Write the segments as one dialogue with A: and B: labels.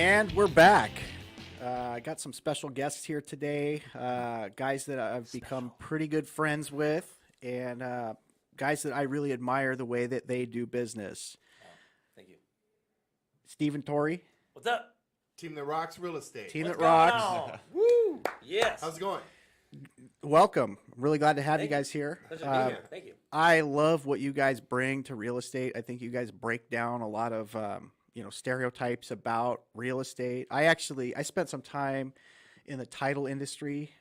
A: And we're back. I got some special guests here today, guys that I've become pretty good friends with, and guys that I really admire the way that they do business.
B: Thank you.
A: Steve and Tori.
B: What's up?
C: Team that rocks real estate.
A: Team
B: What's
A: that rocks.
B: going on?
C: Woo!
B: Yes.
C: How's it going?
A: Welcome. I'm really glad to have
B: Thank
A: you guys here.
B: Pleasure to be here. Thank you.
A: I love what you guys bring to real estate. I think you guys break down a lot of stereotypes about real estate. I spent some time in the title industry,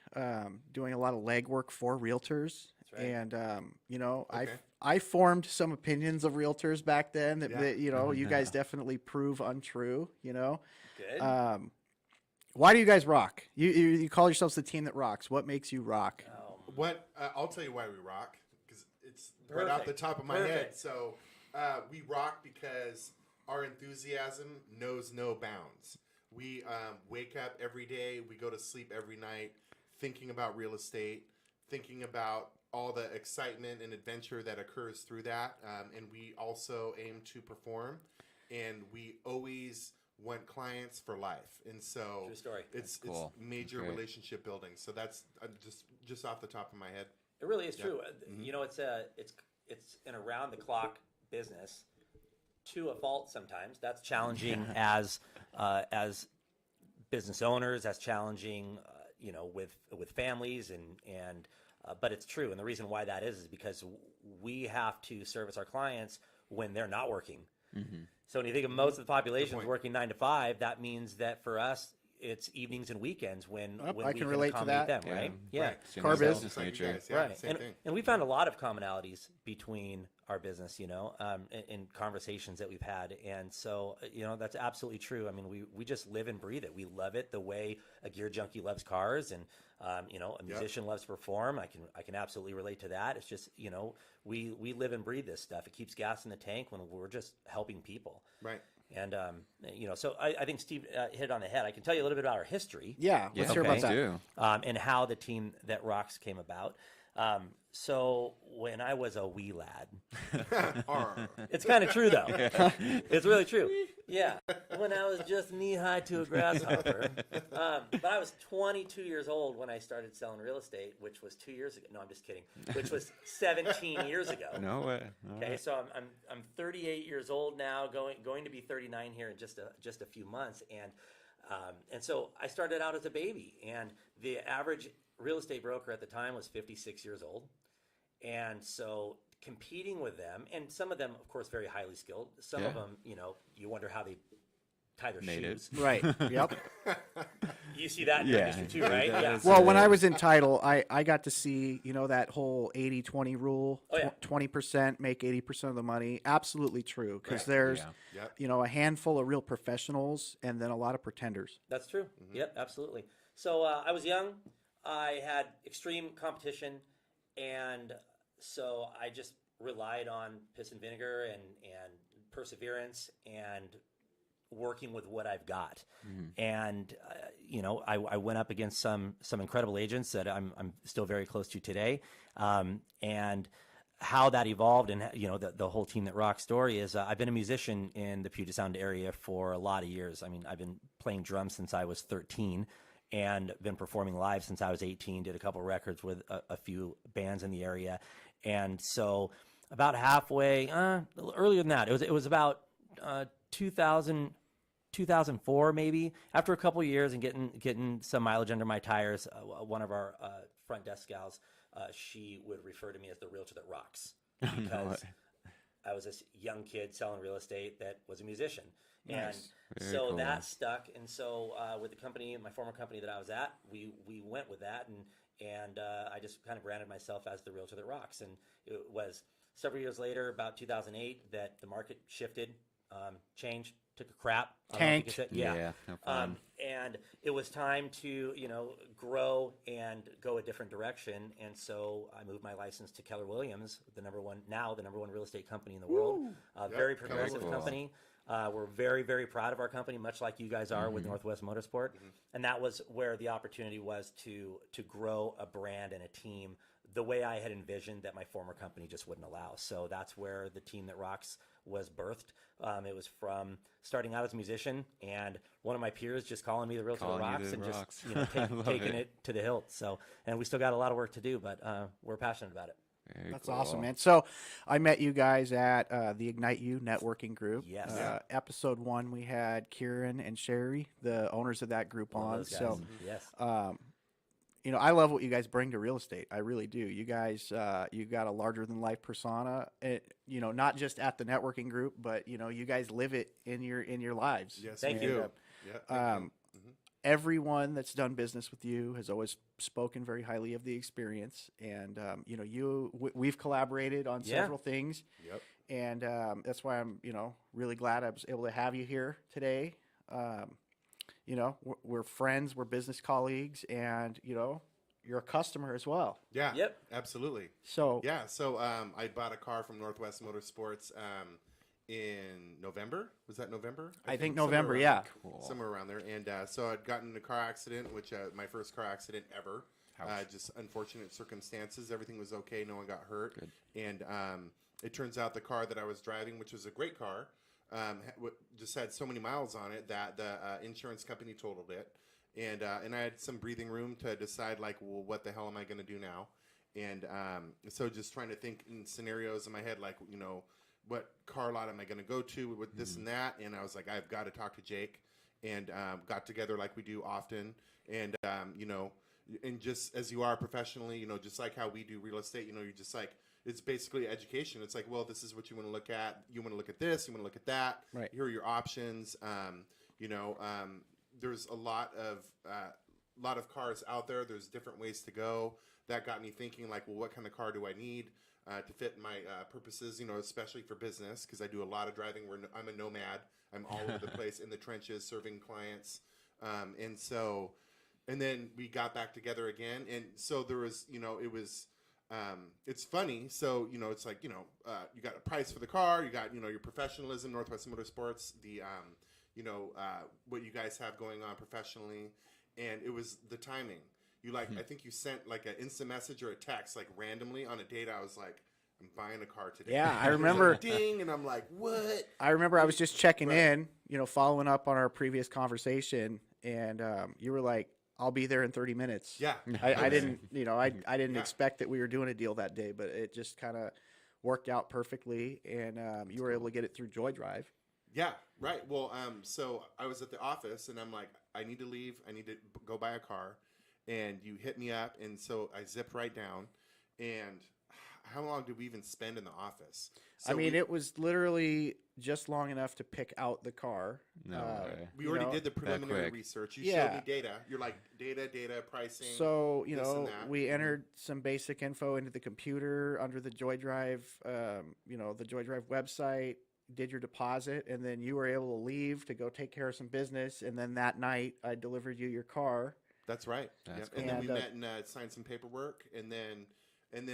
A: doing a lot of legwork for realtors.
B: That's right.
A: And
C: Okay.
A: I formed some opinions of realtors back then that,
C: Yeah.
A: that you guys definitely prove untrue.
B: Good.
A: Why do you guys rock? You call yourselves the team that rocks. What makes you rock?
C: I'll tell you why we rock, because it's right off the top of my head. So we rock because our enthusiasm knows no bounds. We wake up every day, we go to sleep every night thinking about real estate, thinking about all the excitement and adventure that occurs through that. And we also aim to perform, and we always want clients for life. And so
B: True story.
C: it's
D: cool.
C: major
D: Great.
C: relationship building. So that's just off the top of my head.
B: It really is
C: Yeah.
B: true. You know, it's an around the clock business to a fault sometimes. That's challenging as business owners. That's challenging, with families and but it's true. And the reason why that is because we have to service our clients when they're not working.
D: Mm-hmm.
B: So when you think of most of the population
C: point.
B: working 9 to 5, that means that for us, it's evenings and weekends when
A: I
B: we
A: can
B: can
A: relate to
B: accommodate
A: that.
B: them, right?
D: Yeah.
B: Yeah.
C: Right.
A: Car
D: So-
A: business.
C: Just like you
D: nature.
C: guys. Yeah,
B: Right.
C: same thing.
B: And we found a lot of commonalities between our business, in conversations that we've had. And so, that's absolutely true. I mean, we just live and breathe it. We love it the way a gear junkie loves cars and, a musician loves to perform. I can absolutely relate to that. It's just, we live and breathe this stuff. It keeps gas in the tank when we're just helping people.
C: Right.
B: And, so I think Steve hit it on the head. I can tell you a little bit about our history.
A: Yeah, let's hear about that.
D: Do.
B: And how the team that rocks came about. So when I was a wee lad, it's kind of true though. It's really true. Yeah. When I was just knee high to a grasshopper. But I was 22 years old when I started selling real estate, which was 2 years ago. No, I'm just kidding. Which was 17 years ago.
D: No way. All
B: Okay,
D: right.
B: so I'm 38 years old now, going to be 39 here in just a few months, and so I started out as a baby, and the average real estate broker at the time was 56 years old, and so competing with them, and some of them, of course, very highly skilled. Some of
D: Yeah.
B: them, you wonder how they tie their
D: Made it.
B: shoes.
A: Right. Yep.
B: You see that in your
D: Yeah.
B: industry too, right?
D: That
B: Yeah.
D: is-
A: Well, when I was in title, I got to see, that whole 80-20 rule.
B: Oh, yeah.
A: 20% make 80% of the money. Absolutely true. Because
C: Right.
A: there's,
D: Yeah.
C: Yep.
A: a handful of real professionals and then a lot of pretenders.
B: That's true. Yep, absolutely. So I was young. I had extreme competition, and so I just relied on piss and vinegar and perseverance and working with what I've got. And I went up against some incredible agents that I'm still very close to today. And how that evolved, and the whole team that rock story is I've been a musician in the Puget Sound area for a lot of years. I mean, I've been playing drums since I was 13 and been performing live since I was 18, did a couple records with a few bands in the area. And so about halfway, earlier than that, it was about 2004 maybe. After a couple of years and getting some mileage under my tires, one of our front desk gals, she would refer to me as the realtor that rocks, because I was this young kid selling real estate that was a musician. And
D: Very
B: so
D: cool.
B: that stuck. And so with the company, my former company that I was at, we went with that, and I just kind of branded myself as the realtor that rocks. And it was several years later, about 2008, that the market shifted, changed, took a crap. I don't know if you
A: Tanked.
B: could say-
D: Yeah. No fun.
B: and it was time to, grow and go a different direction. And so I moved my license to Keller Williams, the number one real estate company in the world. Very progressive
D: Cool.
B: company. We're very, very proud of our company, much like you guys are with Northwest Motorsport. And that was where the opportunity was to grow a brand and a team the way I had envisioned that my former company just wouldn't allow. So that's where the Team That Rocks was birthed. It was from starting out as a musician and one of my peers just calling me the Realtor That Rocks and just taking it to the hilt. So, and we still got a lot of work to do, but we're passionate about it.
D: Very
A: That's
D: cool.
A: awesome, man. So I met you guys at the Ignite You networking group.
B: Yes.
A: Episode 1, we had Kieran and Sherry, the owners of that group,
B: One of
A: on.
B: those guys.
A: So,
B: Yes.
A: you know, I love what you guys bring to real estate. I really do. You guys, you got a larger than life persona. You know, not just at the networking group, but you know, you guys live it in your lives.
C: Yes,
B: Thank
C: we
B: you.
C: do. Yeah, thank you.
A: Everyone that's done business with you has always spoken very highly of the experience, and you know, we've collaborated on
B: Yeah.
A: several things,
C: Yep.
A: and that's why I'm, you know, really glad I was able to have you here today. You know, we're friends, we're business colleagues, and you know, you're a customer as well.
C: Yeah.
B: Yep.
C: Absolutely.
A: So
C: Yeah. So I bought a car from Northwest Motorsports in November. Was that November?
A: I think
C: somewhere
A: November,
C: around
A: yeah.
D: Cool.
C: somewhere around there. And so I'd gotten in a car accident, which my first car accident ever. Just unfortunate circumstances. Everything was okay. No one got hurt.
D: Good.
C: And it turns out the car that I was driving, which was a great car, just had so many miles on it that the insurance company totaled it. And I had some breathing room to decide, like, well, what the hell am I going to do now? And so just trying to think in scenarios in my head, like, you know, what car lot am I going to go to with this and that? And I was like, I've got to talk to Jake, and got together like we do often. And, you know, and just as you are professionally, you know, just like how we do real estate, you know, you're just like, it's basically education. It's like, well, this is what you want to look at. You want to look at this. You want to look at that.
A: Right.
C: Here are your options. You know, there's a lot of cars out there. There's different ways to go. That got me thinking, like, well, what kind of car do I need to fit my purposes? You know, especially for business, because I do a lot of driving. I'm a nomad. I'm all over the place in the trenches, serving clients, and then we got back together again. And so there was, you know, it was. It's funny. So, you know, it's like, you know, you got a price for the car. You got, you know, your professionalism, Northwest Motorsports, the, you know, what you guys have going on professionally. And it was the timing. You like, I think you sent like an instant message or a text, like randomly on a date. I was like, I'm buying a car today.
A: Yeah, I
C: It was
A: remember-
C: like, ding. And I'm like, what?
A: I remember I was just checking
C: Right.
A: in, you know, following up on our previous conversation, and you were like, I'll be there in 30 minutes.
C: Yeah.
A: I didn't, you know, I didn't
C: Yeah.
A: expect that we were doing a deal that day, but it just kind of worked out perfectly, and you were able to get it through Joy Drive.
C: Yeah, right. Well, so I was at the office, and I'm like, I need to leave. I need to go buy a car. And you hit me up, and so I zipped right down. And how long did we even spend in the office? So
A: I mean, it was literally just long enough to pick out the car.
D: No way.
C: we
A: you
C: already
A: know,
C: did the preliminary
D: quick.
C: research. You
A: Yeah.
C: showed me data. You're like, data, pricing.
A: So, you
C: this and
A: know,
C: that.
A: we entered some basic info into the computer under the Joy Drive, you know, the Joy Drive website, did your deposit, and then you were able to leave to go take care of some business. And then that night, I delivered you your car.
C: That's right.
D: That's
C: Yep.
D: cool.
C: And then we
A: And,
C: met and signed some paperwork, and then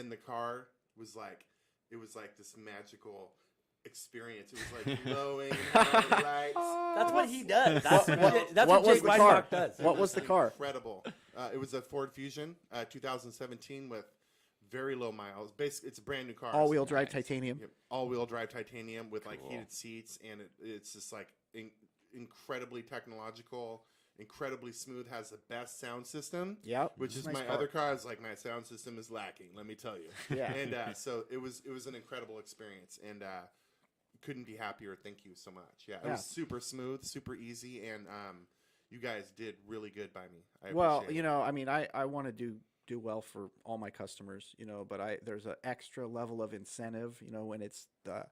C: the car was like, it was like this magical experience. It was like glowing and had the lights.
B: That's what he does. That's
A: what
B: what
A: was
B: Jake
A: the car?
B: Weisbach does.
A: What was the car?
C: Incredible. It was a Ford Fusion, 2017 with very low miles. Basically, it's a brand new car.
A: All-wheel drive titanium.
C: Yep. All-wheel drive titanium with like
D: Cool.
C: heated seats, and it's just like incredibly technological, incredibly smooth. Has the best sound system.
A: Yep.
C: Which is
A: Nice
C: my
A: car.
C: other car. Is like my sound system is lacking. Let me tell you.
A: Yeah.
C: And so it was an incredible experience, and couldn't be happier. Thank you so much. Yeah, it
A: Yeah.
C: was super smooth, super easy, and you guys did really good by me. I
A: Well,
C: appreciate
A: you
C: it.
A: know, I mean, I want to do well for all my customers, you know, but there's an extra level of incentive, you know, when it's the,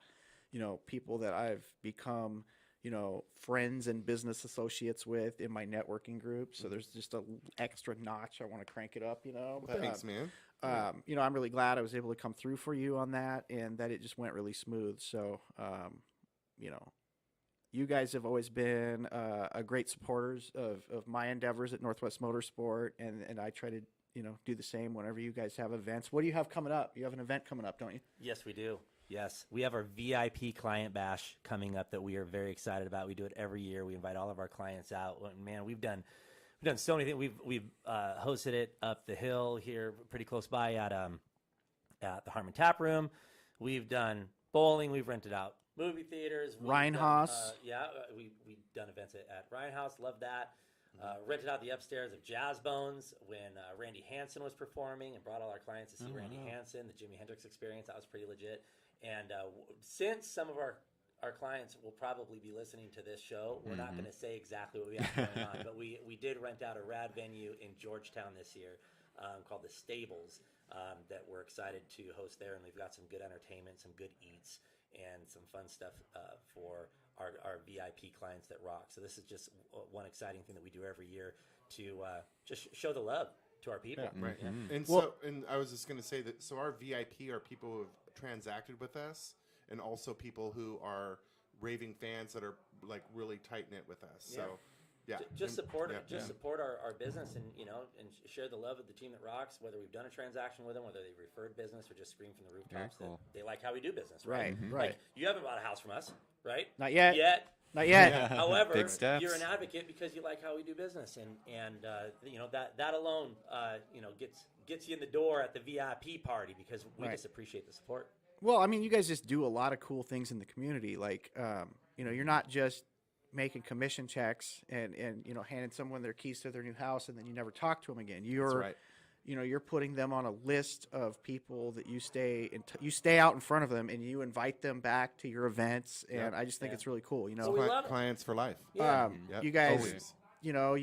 A: you know, people that I've become, you know, friends and business associates with in my networking group. So there's just a extra notch. I want to crank it up, you know. But,
C: Thanks, man.
A: you know, I'm really glad I was able to come through for you on that, and that it just went really smooth. So, you know, you guys have always been a great supporters of my endeavors at Northwest Motorsport, and I try to, you know, do the same whenever you guys have events. What do you have coming up? You have an event coming up, don't you?
B: Yes, we do. Yes, we have our VIP client bash coming up that we are very excited about. We do it every year. We invite all of our clients out. Man, we've done so many things. We've hosted it up the hill here, pretty close by at at the Harmon Tap Room. We've done bowling. We've rented out movie theaters.
A: Reinhaus.
B: We've done events at Reinhaus. Love that. Rented out the upstairs of Jazz Bones when Randy Hansen was performing, and brought all our clients to see Randy Hansen, the Jimi Hendrix Experience. That was pretty legit. And since some of our clients will probably be listening to this show, we're not going to say exactly what we have going on, but we did rent out a rad venue in Georgetown this year called the Stables that we're excited to host there, and we've got some good entertainment, some good eats, and some fun stuff for our VIP clients that rock. So this is just one exciting thing that we do every year to just show the love to our people.
A: Yeah.
C: Right. And and I was just going to say that, so our VIP are people who have transacted with us, and also people who are raving fans that are like really tight knit with us.
B: Yeah.
C: So yeah,
B: Just support it.
C: Yeah.
B: Just support our business, and and share the love of the team that rocks. Whether we've done a transaction with them, whether they've referred business, or just scream from the rooftops
D: cool.
B: that they like how we do business.
A: Right,
B: Right.
A: right.
B: Like, you haven't bought a house from us, right?
A: Not yet. Not yet.
D: Yeah.
B: However,
D: Big steps.
B: you're an advocate because you like how we do business, and that alone gets you in the door at the VIP party, because we just appreciate the support.
A: Well, I mean, you guys just do a lot of cool things in the community. Like, you're not just making commission checks and handing someone their keys to their new house and then you never talk to them again. You're,
C: right.
A: You're putting them on a list of people that you stay out in front of them and you invite them back to your events. And I just think it's really cool.
B: So we love it.
C: Clients for life.
B: Yeah.
C: Yep,
A: You guys,
C: always.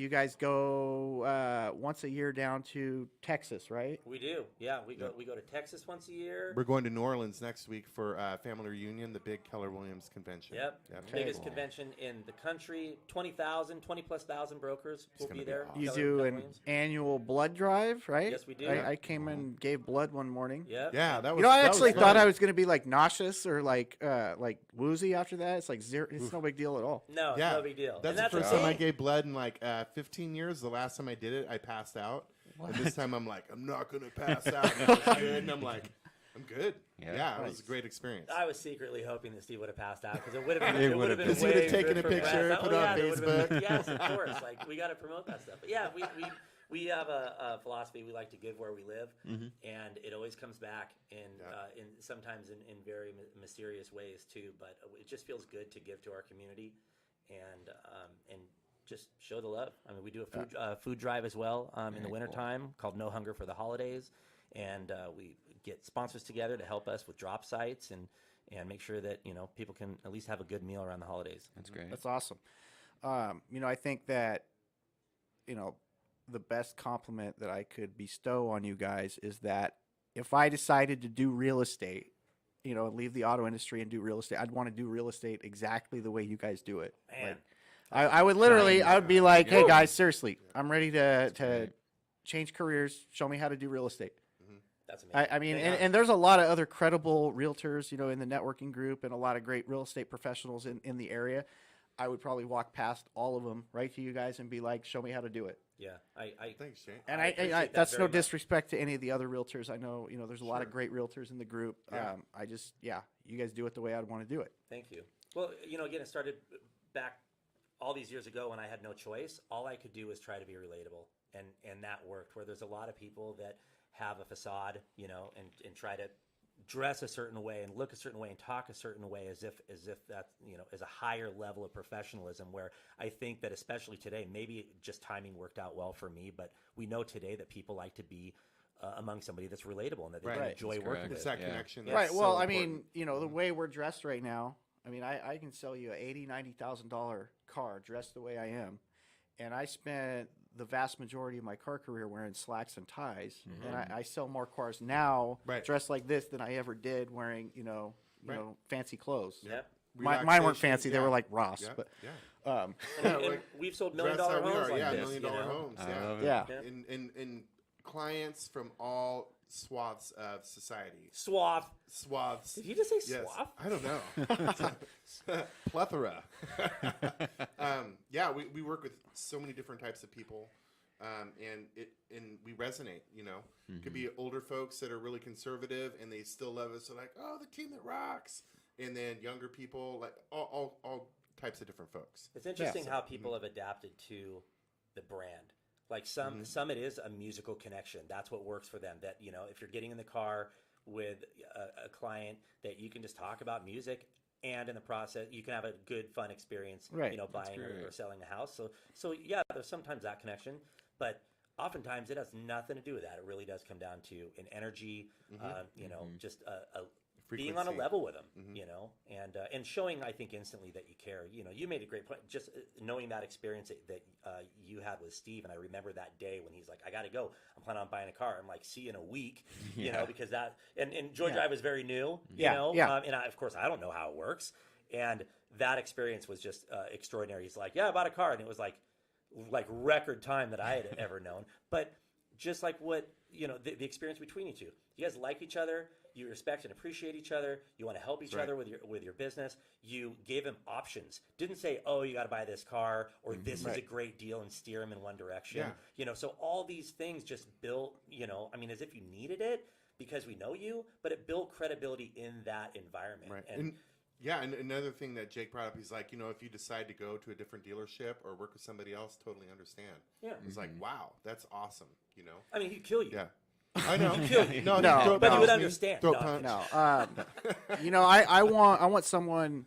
A: you guys go once a year down to Texas, right?
B: We do. Yeah, we go to Texas once a year.
C: We're going to New Orleans next week for family reunion, the big Keller Williams convention.
B: Yep. Biggest convention in the country. 20,000 brokers will
C: gonna
B: be
C: be
B: there.
C: awesome.
A: You
B: Keller
A: do an
B: Williams.
A: annual blood drive, right?
B: Yes, we do.
A: I came and gave blood one morning.
B: Yep.
C: Yeah, that was.
A: I
C: that
A: actually
C: was
A: thought
C: fun.
A: I was going to be like nauseous or like woozy after that. It's like zero. It's no big deal at all.
B: No, it's no big deal.
C: That's
B: And
C: the first time I
B: okay.
C: gave blood in like 15 years. The last time I did it, I passed out. And this time I'm like, I'm not going to pass out. And I was good. And I'm like, I'm good. Yeah, it was a great experience.
B: I was secretly hoping that Steve would have passed out, because it would have been.
D: It
B: It would have been.
D: would've
C: been.
B: way
C: Because he would've taken
B: good
C: a
B: for
C: picture,
B: press.
C: put it
B: Oh,
C: on
B: yeah, it would've been-
C: Facebook.
B: Yes, of course. Like, we got to promote that stuff. But yeah, we have a philosophy. We like to give where we live, and it always comes back in sometimes in very mysterious ways too. But it just feels good to give to our community, and just show the love. I mean, we do a food drive as well in the wintertime called No Hunger for the Holidays, and we get sponsors together to help us with drop sites and make sure that people can at least have a good meal around the holidays.
D: That's great.
A: That's awesome. I think that the best compliment that I could bestow on you guys is that if I decided to do real estate, and leave the auto industry and do real estate, I'd want to do real estate exactly the way you guys do it.
B: Man.
A: Like, I would literally, I would be like, hey guys, seriously, I'm ready to change careers. Show me how to do real estate.
B: That's amazing.
A: I mean, and there's a lot of other credible realtors, in the networking group, and a lot of great real estate professionals in the area. I would probably walk past all of them right to you guys and be like, show me how to do it.
B: Yeah, I
C: Thanks, Shane.
A: And
B: I appreciate that
A: that's
B: very
A: no
B: much.
A: disrespect to any of the other realtors. I know, there's a lot of great realtors in the group.
C: Yeah.
A: You guys do it the way I'd want to do it.
B: Thank you. Well, again, it started back all these years ago when I had no choice. All I could do was try to be relatable, and that worked. Where there's a lot of people that have a facade, and try to dress a certain way and look a certain way and talk a certain way as if that is a higher level of professionalism, where I think that especially today, maybe just timing worked out well for me, but we know today that people like to be among somebody that's relatable and that they can
C: Right.
B: enjoy
D: That's
B: working
D: correct.
B: with.
C: It's that
D: Yeah.
C: connection.
B: Yeah.
A: Right.
C: that's
A: Well,
C: so
A: I
C: important.
A: mean, the way we're dressed right now, I mean, I can sell you a $80,000-$90,000 car dressed the way I am, and I spent the vast majority of my car career wearing slacks and ties, and I sell more cars now
C: Right.
A: dressed like this than I ever did wearing,
C: Right.
A: fancy clothes.
B: Yep.
A: Mine weren't
C: Relaxation,
A: fancy; they
C: yeah.
A: were like Ross.
C: Yeah,
A: But
C: yeah.
B: And
C: like,
B: we've sold
C: That's
B: $1 million
C: how we
B: homes
C: are.
B: like
C: Yeah,
B: this.
C: million-dollar homes.
D: I
C: Yeah.
D: love it.
A: yeah,
B: Yeah.
C: And clients from all swaths of society.
B: Swath.
C: Swaths.
B: Did you just say
C: Yes.
B: swath?
C: I don't know. Plethora. Yeah, we work with so many different types of people, and we resonate. Could be older folks that are really conservative and they still love us. They're like, oh, the team that rocks. And then younger people, like all types of different folks.
B: It's interesting how people have adapted to the brand. Like some it is a musical connection. That's what works for them. That if you're getting in the car with a client that you can just talk about music, and in the process you can have a good fun experience,
A: Right.
B: buying or selling a house. So yeah, there's sometimes that connection, but oftentimes it has nothing to do with that. It really does come down to an energy, just a being on a level with them, and showing, I think, instantly that you care. You made a great point. Just knowing that experience that you had with Steve, and I remember that day when he's like, "I got to go. I'm planning on buying a car." I'm like, "See you in a week," because that and Georgia, I was very new, and of course I don't know how it works, and that experience was just extraordinary. He's like, "Yeah, I bought a car," and it was like record time that I had ever known, but just like what the experience between you two, you guys like each other. You respect and appreciate each other. You want to help each other with your business. You gave him options. Didn't say, "Oh, you got to buy this car," or "This is a great deal," and steer him in one direction.
C: Yeah.
B: So all these things just built, as if you needed it because we know you, but it built credibility in that environment.
C: Right. And another thing that Jake brought up, he's like, if you decide to go to a different dealership or work with somebody else, totally understand.
B: Yeah.
C: He's like, wow, that's awesome.
B: I mean, he'd kill you.
C: Yeah. I know.
A: No,
B: but you would understand.
C: Throw a punch.
A: No, I want someone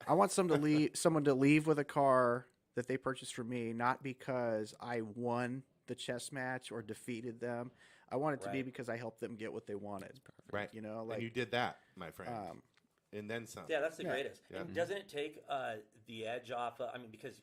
A: to leave with a car that they purchased from me, not because I won the chess match or defeated them. I want it to be because I helped them get what they wanted.
C: Right.
A: Like
C: and you did that, my friend. And then some.
B: Yeah, that's the greatest.
C: Yeah.
B: And doesn't it take the edge off? Because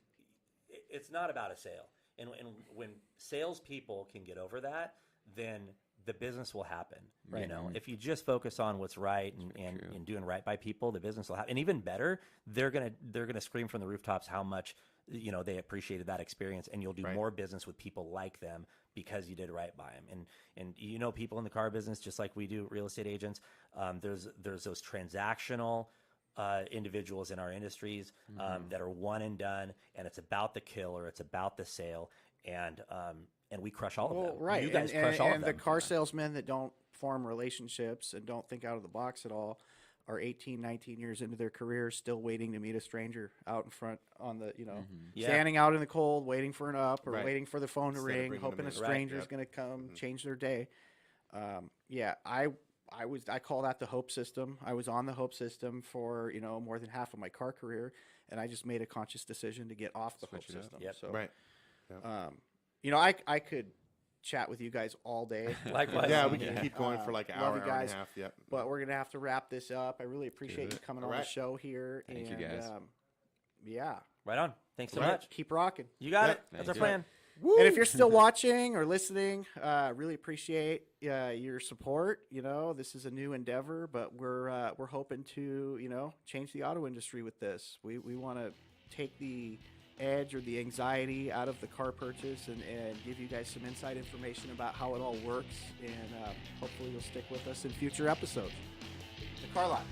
B: it's not about a sale, and when salespeople can get over that, then the business will happen.
A: Right.
B: If you just focus on what's right and doing right by people, the business will happen. And even better, they're gonna scream from the rooftops how much they appreciated that experience, and you'll do more business with people like them because you did right by them. And people in the car business, just like we do, real estate agents. There's those transactional individuals in our industries that are one and done, and it's about the kill or it's about the sale, and we crush all of them.
A: Right.
B: You guys crush all of them.
A: And the car salesmen that don't form relationships and don't think out of the box at all are 18, 19 years into their careers, still waiting to meet a stranger out in front on the, standing out in the cold, waiting for an up or waiting for the phone to ring, hoping a stranger is going to come change their day. I call that the hope system. I was on the hope system for, more than half of my car career, and I just made a conscious decision to get off the hope system.
B: Yep.
A: So,
C: Right.
A: I could chat with you guys all day.
B: Likewise.
C: Yeah, we can keep going for like an hour,
A: love you
C: hour and
A: guys.
C: a half. Yep.
A: But we're going to have to wrap this up. I really appreciate you coming on the show here.
D: Thank you, guys.
B: Right on. Thanks so much.
A: Keep rocking.
B: You got it.
D: Thank
B: That's our
D: you.
B: plan.
A: Woo! And if you're still watching or listening, really appreciate your support. This is a new endeavor, but we're hoping to change the auto industry with this. We want to take the edge or the anxiety out of the car purchase and give you guys some inside information about how it all works, and hopefully you'll stick with us in future episodes. The Car Lot.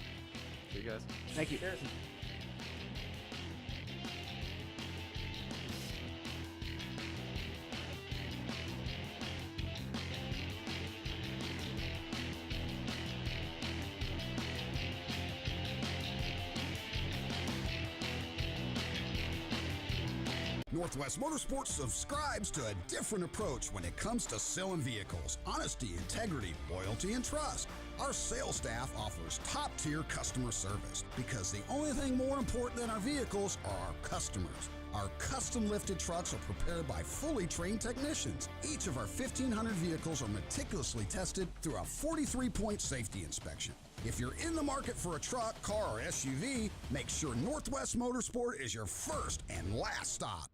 D: See you guys.
A: Thank you.
B: Cheers.
E: Northwest Motorsports subscribes to a different approach when it comes to selling vehicles. Honesty, integrity, loyalty, and trust. Our sales staff offers top-tier customer service because the only thing more important than our vehicles are our customers. Our custom-lifted trucks are prepared by fully trained technicians. Each of our 1,500 vehicles are meticulously tested through a 43-point safety inspection. If you're in the market for a truck, car, or SUV, make sure Northwest Motorsport is your first and last stop.